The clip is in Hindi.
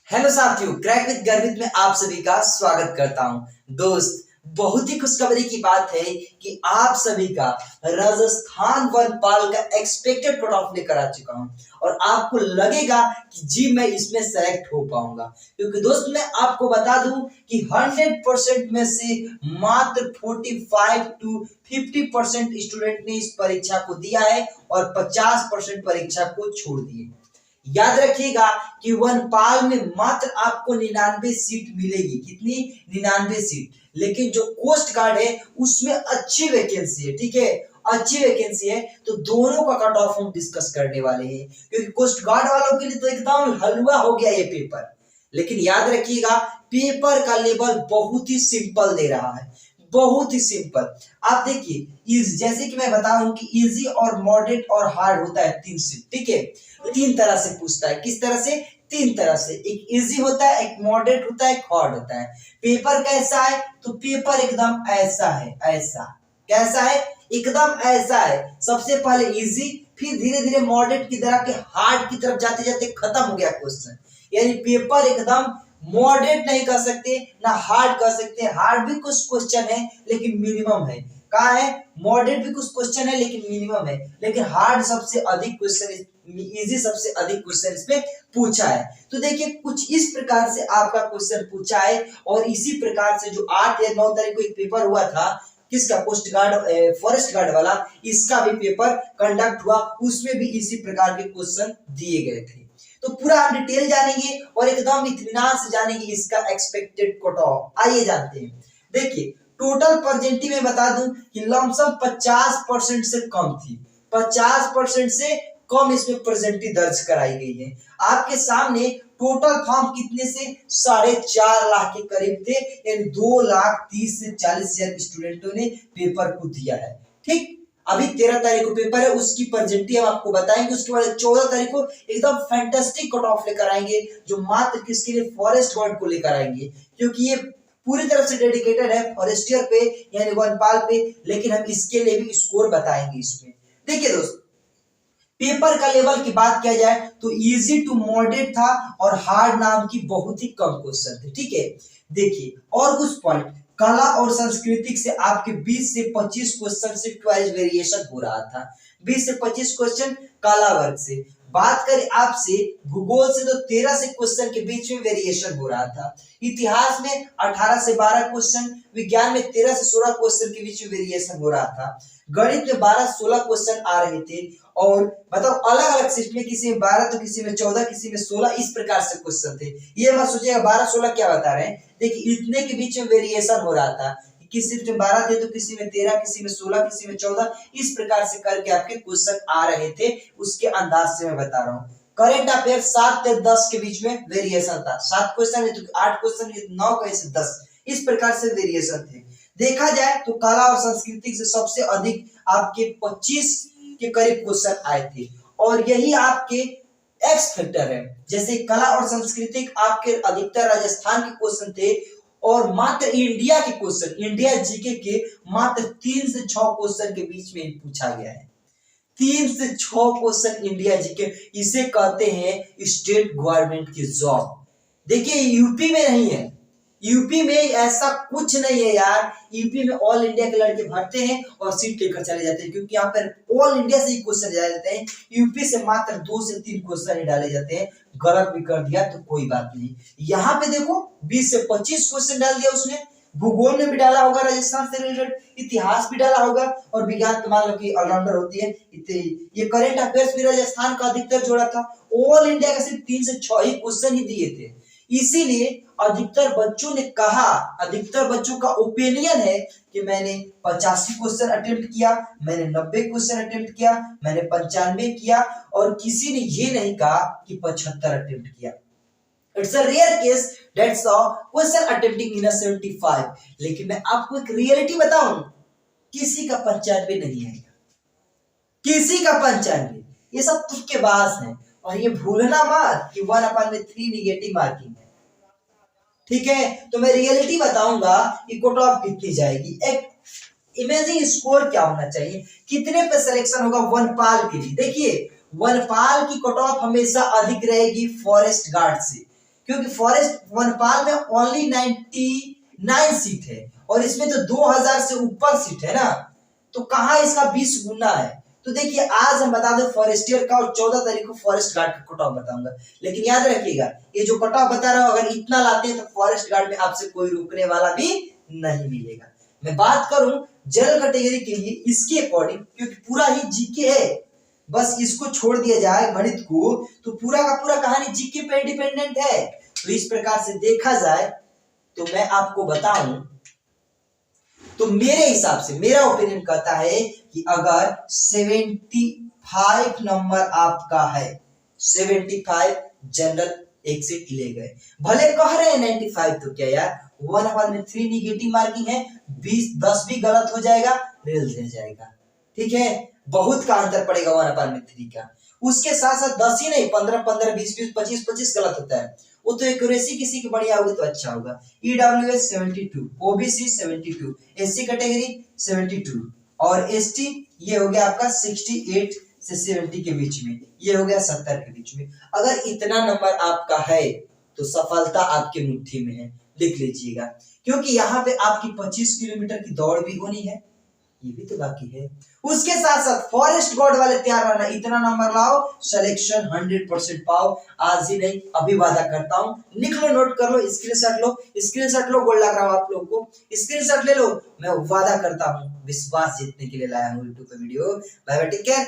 हेलो साथियों, क्रैक विद गर्वित में आप सभी का स्वागत करता हूं। दोस्त, बहुत ही खुशखबरी की बात है कि आप सभी का राजस्थान वनपाल का एक्सपेक्टेड कट ऑफ लेकर आ चुका हूं और आपको लगेगा कि जी मैं इसमें सेलेक्ट हो पाऊंगा, क्योंकि दोस्त मैं आपको बता दूं कि 100% में से मात्र 45 टू 50% स्टूडेंट ने इस परीक्षा को दिया है और 50% परीक्षा को छोड़ दिए। याद रखिएगा कि वनपाल में मात्र आपको 99 सीट मिलेगी। कितनी? 99 सीट। लेकिन जो कोस्ट गार्ड है उसमें अच्छी वैकेंसी है। ठीक है, अच्छी वैकेंसी है, तो दोनों का कट ऑफ हम डिस्कस करने वाले हैं, क्योंकि कोस्ट गार्ड वालों के लिए तो एकदम हलवा हो गया ये पेपर। लेकिन याद रखिएगा, पेपर का लेवल बहुत ही सिंपल दे रहा है, बहुत ही सिंपल। आप देखिए, जैसे कि मैं बता रहा हूं कि इजी और मॉडरेट और हार्ड होता है 3 शिफ्ट। ठीक है, 3 तरह से पूछता है। किस तरह से? 3 तरह से। एक इजी होता है, एक मॉडरेट होता है, एक हार्ड होता है। पेपर कैसा है? तो पेपर एकदम ऐसा है, ऐसा। कैसा है? एकदम ऐसा है। सबसे पहले इजी, फिर धीरे धीरे मॉडरेट की तरह के हार्ड की तरफ जाते जाते खत्म हो गया क्वेश्चन। यानी पेपर एकदम मॉडरेट नहीं कर सकते ना हार्ड कर सकते। हार्ड भी कुछ क्वेश्चन है लेकिन मिनिमम है। कहा है? मॉडरेट भी कुछ क्वेश्चन है लेकिन मिनिमम है। लेकिन हार्ड सबसे अधिक क्वेश्चन, इजी सबसे अधिक क्वेश्चन इसमें पूछा है। तो देखिए, कुछ इस प्रकार से आपका क्वेश्चन पूछा है और इसी प्रकार से जो 8 या 9 तारीख को एक पेपर हुआ था, किसका? कोस्ट गार्ड, फॉरेस्ट गार्ड वाला, इसका भी पेपर कंडक्ट हुआ, उसमें भी इसी प्रकार के क्वेश्चन दिए गए थे। तो पूरा हम डिटेल जानेंगे और एकदम इत्मीनान से जानेंगे इसका एक्सपेक्टेड कट ऑफ। आइए जानते हैं। देखिए, टोटल परसेंटेज में बता दूं कि लमसम 50% से कम थी। 50% से कम इसमें परसेंटेज दर्ज कराई गई है। आपके सामने टोटल फॉर्म कितने से? 4.5 लाख के करीब थे। यानी 2,30,000 से 40,000 स्टूडेंटों ने पेपर को दिया है। ठीक, अभी 13 तारीख को पेपर है, उसकी परसेंटेज हम आपको बताएंगे। उसके बाद 14 तारीख को एकदम फैंटास्टिक कट ऑफ लेकर आएंगे, जो मात्र किसके लिए? फॉरेस्ट गार्ड को लेकर आएंगे, क्योंकि ये पूरी तरह से डेडिकेटेड है फॉरेस्टियर पे, यानी वनपाल पे। लेकिन हम इसके लिए भी स्कोर बताएंगे इसमें। देखिए दोस्त, पेपर का लेवल की बात किया जाए तो इजी टू मॉडरेट था और हार्ड नाम की बहुत ही कम क्वेश्चन थे। ठीक है, देखिए और कुछ पॉइंट। कला और संस्कृति से आपके 20 से 25 क्वेश्चन शिफ्ट वाइज वेरिएशन हो रहा था। 20 से 25 क्वेश्चन कला वर्ग से। बात करें आपसे भूगोल से, तो 13 से क्वेश्चन के बीच में वेरिएशन हो रहा था। इतिहास में 18 से 12 क्वेश्चन, विज्ञान में 13 से 16 क्वेश्चन के बीच में वेरिएशन हो रहा था। गणित में 12-16 क्वेश्चन आ रहे थे। और बताओ, अलग अलग शिफ्ट में, किसी में 12 तो किसी में 14, किसी में 16, इस प्रकार से क्वेश्चन थे। ये मत सोचिएगा 12-16 क्या बता रहे हैं। देखिए, इतने के बीच में वेरिएशन हो रहा था। किसी शिफ्ट में 12 थे तो किसी में 13, किसी में 16, किसी में 14, इस प्रकार से करके आपके क्वेश्चन आ रहे थे। उसके अंदाज से मैं बता रहा हूँ। करेंट अफेयर 7 से 10 के बीच में वेरिएशन था। 7 क्वेश्चन है तो 8 क्वेश्चन, 9 कैसे 10, इस प्रकार से वेरिएशन थे। देखा जाए तो कला और संस्कृति से सबसे अधिक आपके 25 के करीब क्वेश्चन आए थे, और यही आपके एक्स फैक्टर है। जैसे कला और संस्कृति आपके अधिकतर राजस्थान के क्वेश्चन थे, और मात्र इंडिया के क्वेश्चन, इंडिया जीके के मात्र 3 से 6 क्वेश्चन के बीच में पूछा गया है। 3 से 6 क्वेश्चन इंडिया जीके, इसे कहते हैं स्टेट गवर्नमेंट की जॉब। देखिए, यूपी में नहीं है, यूपी में ऐसा कुछ नहीं है यार। यूपी में ऑल इंडिया के लड़के भरते हैं और सीट लेकर चले जाते हैं, क्योंकि यहाँ पर ऑल इंडिया से ही क्वेश्चन डाले जाते हैं। यूपी से मात्र 2 से 3 क्वेश्चन ही डाले जाते हैं। गलत भी कर दिया तो कोई बात नहीं। यहाँ पे देखो 20 से 25 क्वेश्चन डाल दिया उसने। भूगोल में भी डाला होगा, राजस्थान से रिलेटेड, इतिहास भी डाला होगा, और विज्ञान तो मान लो कि ऑलराउंडर होती है। ये करेंट अफेयर्स भी राजस्थान का अधिकतर जोड़ा था। ऑल इंडिया का सिर्फ 3 से 6 ही क्वेश्चन ही दिए थे। इसीलिए अधिकतर बच्चों ने कहा, अधिकतर बच्चों का ओपिनियन है कि मैंने 85 क्वेश्चन अटेम्प्ट किया, मैंने 90 क्वेश्चन अटेम्प्ट किया, मैंने 95 किया, और किसी ने ये नहीं कहा कि 75 अटेम्प्ट किया। It's a rare case that's a question attempting in 75। लेकिन मैं आपको एक रियलिटी बताऊं, किसी का 95 नहीं आएगा, किसी का 95। ये सब तुक्केबाज है, और ये भूलना मत कि 1/3 निगेटिव मार्किंग है। ठीक है, तो मैं रियलिटी बताऊंगा कि कट ऑफ कितनी जाएगी। एक इमेजिंग स्कोर क्या होना चाहिए, कितने पे सिलेक्शन होगा वनपाल के लिए। देखिए, वनपाल की कट ऑफ हमेशा अधिक रहेगी फॉरेस्ट गार्ड से, क्योंकि फॉरेस्ट वनपाल में ओनली 99 सीट है और इसमें तो 2000 से ऊपर सीट है ना, तो कहाँ इसका 20 गुना है। तो देखिए आज हम बता दें फॉरेस्टियर का और 14 तारीख को फॉरेस्ट गार्ड का कट ऑफ बताऊंगा। लेकिन याद रखिएगा ये जो कट ऑफ बता रहा हूं अगर इतना लाते हैं तो फॉरेस्ट गार्ड में आपसे कोई रोकने वाला भी नहीं मिलेगा। मैं बात करूं जनरल कैटेगरी के लिए इसके अकॉर्डिंग, क्योंकि पूरा ही जीके है, बस इसको छोड़ दिया जाए गणित को तो पूरा का पूरा कहानी जीके पे डिपेंडेंट है। तो इस प्रकार से देखा जाए तो मैं आपको बताऊं तो मेरे हिसाब से मेरा ओपिनियन कहता है कि अगर 75 नंबर आपका है, 75 जनरल एक से ले गए, भले कह रहे हैं 95 तो क्या यार 1/3 निगेटिव मार्किंग है, 10 भी गलत हो जाएगा रेल रह जाएगा, ठीक है, बहुत का अंतर पड़ेगा 1/3 का। उसके साथ साथ 10 ही नहीं 15 15 20 20 25 25 गलत होता है, वो तो एक्यूरेसी किसी की बढ़िया होगी तो अच्छा होगा। ईडब्ल्यूएस 72, ओबीसी 72, एससी कैटेगरी 72 और एसटी ये हो गया आपका 68 से 70 के बीच में, ये हो गया 70 के बीच में। अगर इतना नंबर आपका है तो सफलता आपके मुट्ठी में है, लिख लीजिएगा, क्योंकि यहाँ पे आपकी 25 किलोमीटर की दौड़ भी होनी है, ये भी तो बाकी है। उसके साथ साथ फॉरेस्ट गार्ड वाले तैयार रहना, इतना नंबर लाओ सिलेक्शन 100% पाओ, आज ही नहीं अभी वादा करता हूं, लिख लो नोट कर लो स्क्रीनशॉट लो गोल्ड लग रहा हूं आप लोगों को, स्क्रीनशॉट ले लो, मैं वादा करता हूं विश्वास जीतने के लिए लाया हूं यूट्यूब पे video. Bye bye, take care.